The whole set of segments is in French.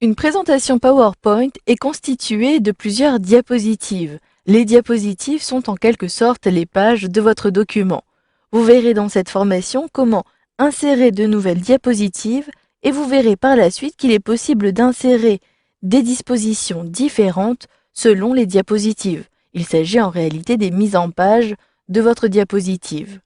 Une présentation PowerPoint est constituée de plusieurs diapositives. Les diapositives sont en quelque sorte les pages de votre document. Vous verrez dans cette formation comment insérer de nouvelles diapositives et vous verrez par la suite qu'il est possible d'insérer des dispositions différentes selon les diapositives. Il s'agit en réalité des mises en page de votre diapositive.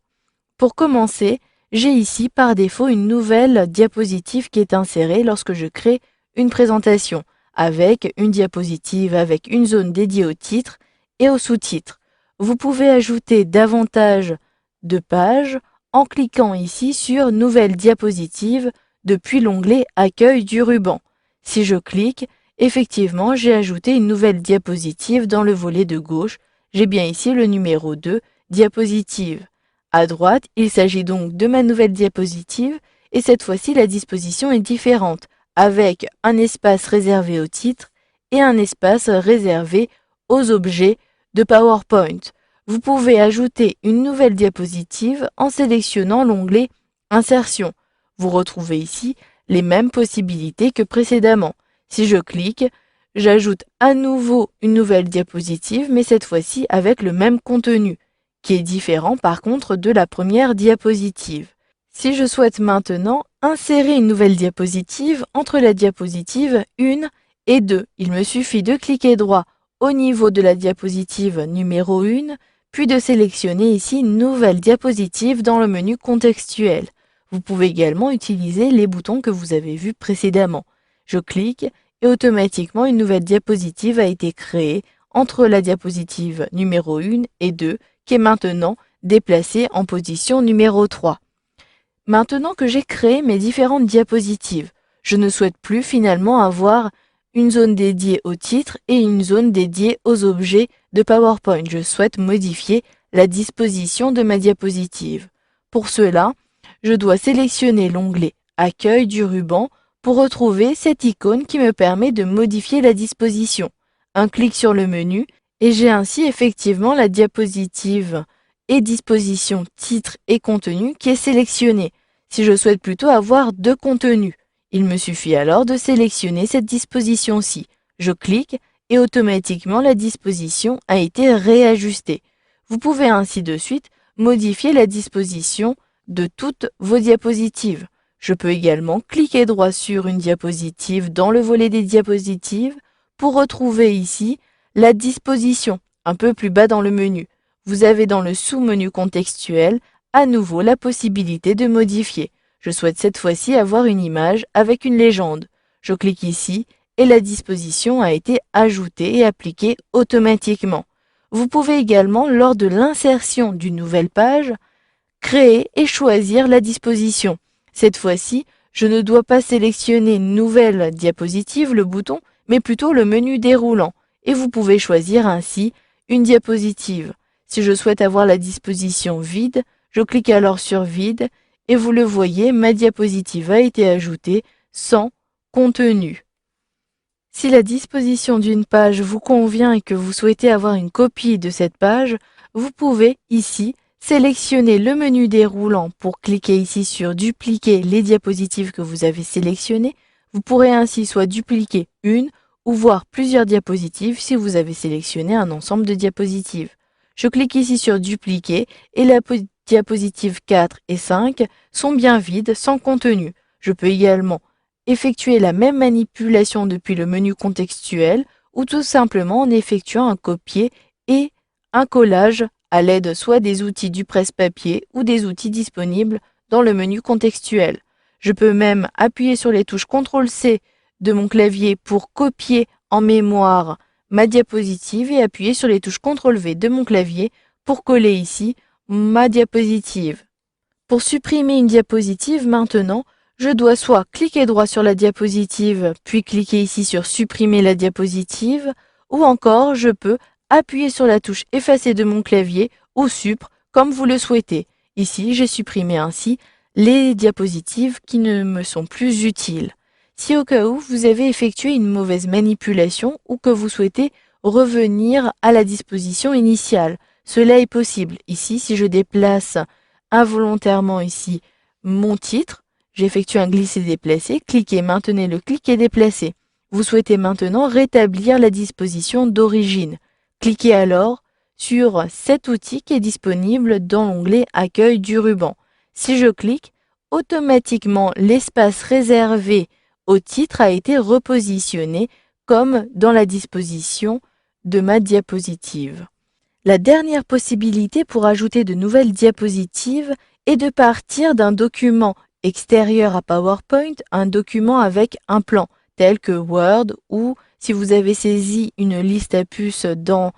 Pour commencer, j'ai ici par défaut une nouvelle diapositive qui est insérée lorsque je crée une présentation avec une diapositive avec une zone dédiée au titre et aux sous-titres. Vous pouvez ajouter davantage de pages en cliquant ici sur Nouvelle diapositive depuis l'onglet Accueil du ruban. Si je clique, effectivement, j'ai ajouté une nouvelle diapositive dans le volet de gauche. J'ai bien ici le numéro 2, diapositive. À droite, il s'agit donc de ma nouvelle diapositive et cette fois-ci la disposition est différente avec un espace réservé au titre et un espace réservé aux objets de PowerPoint. Vous pouvez ajouter une nouvelle diapositive en sélectionnant l'onglet Insertion. Vous retrouvez ici les mêmes possibilités que précédemment. Si je clique, j'ajoute à nouveau une nouvelle diapositive mais cette fois-ci avec le même contenu, qui est différent par contre de la première diapositive. Si je souhaite maintenant insérer une nouvelle diapositive entre la diapositive 1 et 2, il me suffit de cliquer droit au niveau de la diapositive numéro 1, puis de sélectionner ici Nouvelle diapositive dans le menu contextuel. Vous pouvez également utiliser les boutons que vous avez vus précédemment. Je clique et automatiquement une nouvelle diapositive a été créée entre la diapositive numéro 1 et 2, qui est maintenant déplacée en position numéro 3. Maintenant que j'ai créé mes différentes diapositives, je ne souhaite plus finalement avoir une zone dédiée au titre et une zone dédiée aux objets de PowerPoint. Je souhaite modifier la disposition de ma diapositive. Pour cela, je dois sélectionner l'onglet Accueil du ruban pour retrouver cette icône qui me permet de modifier la disposition. Un clic sur le menu et j'ai ainsi effectivement la diapositive et disposition titre et contenu qui est sélectionnée. Si je souhaite plutôt avoir deux contenus, il me suffit alors de sélectionner cette disposition-ci. Je clique et automatiquement la disposition a été réajustée. Vous pouvez ainsi de suite modifier la disposition de toutes vos diapositives. Je peux également cliquer droit sur une diapositive dans le volet des diapositives pour retrouver ici la disposition un peu plus bas dans le menu. Vous avez dans le sous-menu contextuel à nouveau la possibilité de modifier. Je souhaite cette fois-ci avoir une image avec une légende. Je clique ici et la disposition a été ajoutée et appliquée automatiquement. Vous pouvez également, lors de l'insertion d'une nouvelle page, créer et choisir la disposition. Cette fois-ci, je ne dois pas sélectionner Nouvelle diapositive, le bouton, mais plutôt le menu déroulant. Et vous pouvez choisir ainsi une diapositive. Si je souhaite avoir la disposition vide, je clique alors sur Vide et vous le voyez, ma diapositive a été ajoutée sans contenu. Si la disposition d'une page vous convient et que vous souhaitez avoir une copie de cette page, vous pouvez ici sélectionner le menu déroulant pour cliquer ici sur Dupliquer les diapositives que vous avez sélectionnées. Vous pourrez ainsi soit dupliquer une ou voir plusieurs diapositives si vous avez sélectionné un ensemble de diapositives. Je clique ici sur Dupliquer et la diapositive 4 et 5 sont bien vides, sans contenu. Je peux également effectuer la même manipulation depuis le menu contextuel ou tout simplement en effectuant un copier et un collage à l'aide soit des outils du presse-papier ou des outils disponibles dans le menu contextuel. Je peux même appuyer sur les touches CTRL-C de mon clavier pour copier en mémoire ma diapositive et appuyer sur les touches CTRL-V de mon clavier pour coller ici ma diapositive. Pour supprimer une diapositive maintenant, je dois soit cliquer droit sur la diapositive, puis cliquer ici sur Supprimer la diapositive, ou encore je peux appuyer sur la touche Effacer de mon clavier ou Supr comme vous le souhaitez. Ici, j'ai supprimé ainsi les diapositives qui ne me sont plus utiles. Si au cas où vous avez effectué une mauvaise manipulation ou que vous souhaitez revenir à la disposition initiale, cela est possible. Ici, si je déplace involontairement ici mon titre, j'effectue un glisser-déplacer, cliquez, maintenez le cliquer déplacer. Vous souhaitez maintenant rétablir la disposition d'origine. Cliquez alors sur cet outil qui est disponible dans l'onglet Accueil du ruban. Si je clique, automatiquement l'espace réservé au titre a été repositionné comme dans la disposition de ma diapositive. La dernière possibilité pour ajouter de nouvelles diapositives est de partir d'un document extérieur à PowerPoint, un document avec un plan, tel que Word, ou si vous avez saisi une liste à puces dans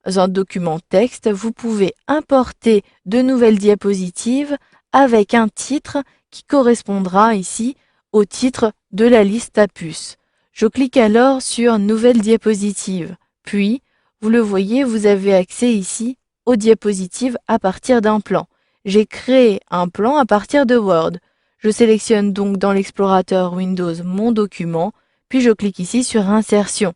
un document texte, vous pouvez importer de nouvelles diapositives avec un titre qui correspondra ici au titre de la liste à puces. Je clique alors sur Nouvelle diapositive, puis, vous le voyez, vous avez accès ici aux diapositives à partir d'un plan. J'ai créé un plan à partir de Word. Je sélectionne donc dans l'explorateur Windows mon document, puis je clique ici sur Insertion.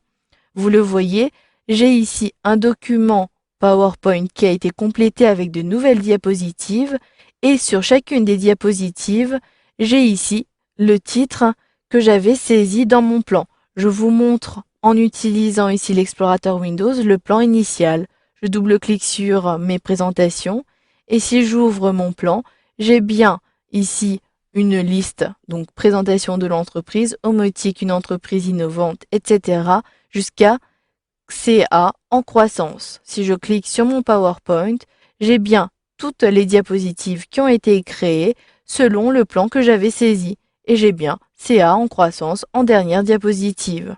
Vous le voyez, j'ai ici un document PowerPoint qui a été complété avec de nouvelles diapositives et sur chacune des diapositives, j'ai ici le titre que j'avais saisi dans mon plan. Je vous montre en utilisant ici l'explorateur Windows le plan initial. Je double-clique sur mes présentations et si j'ouvre mon plan, j'ai bien ici une liste, donc présentation de l'entreprise, Omotic, une entreprise innovante, etc. jusqu'à CA en croissance. Si je clique sur mon PowerPoint, j'ai bien toutes les diapositives qui ont été créées selon le plan que j'avais saisi. Et j'ai bien CA en croissance en dernière diapositive.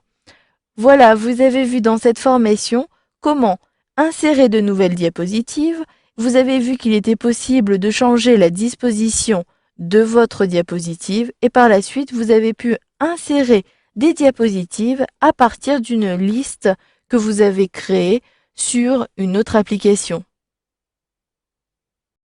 Voilà, vous avez vu dans cette formation comment insérer de nouvelles diapositives. Vous avez vu qu'il était possible de changer la disposition de votre diapositive et par la suite, vous avez pu insérer des diapositives à partir d'une liste que vous avez créée sur une autre application.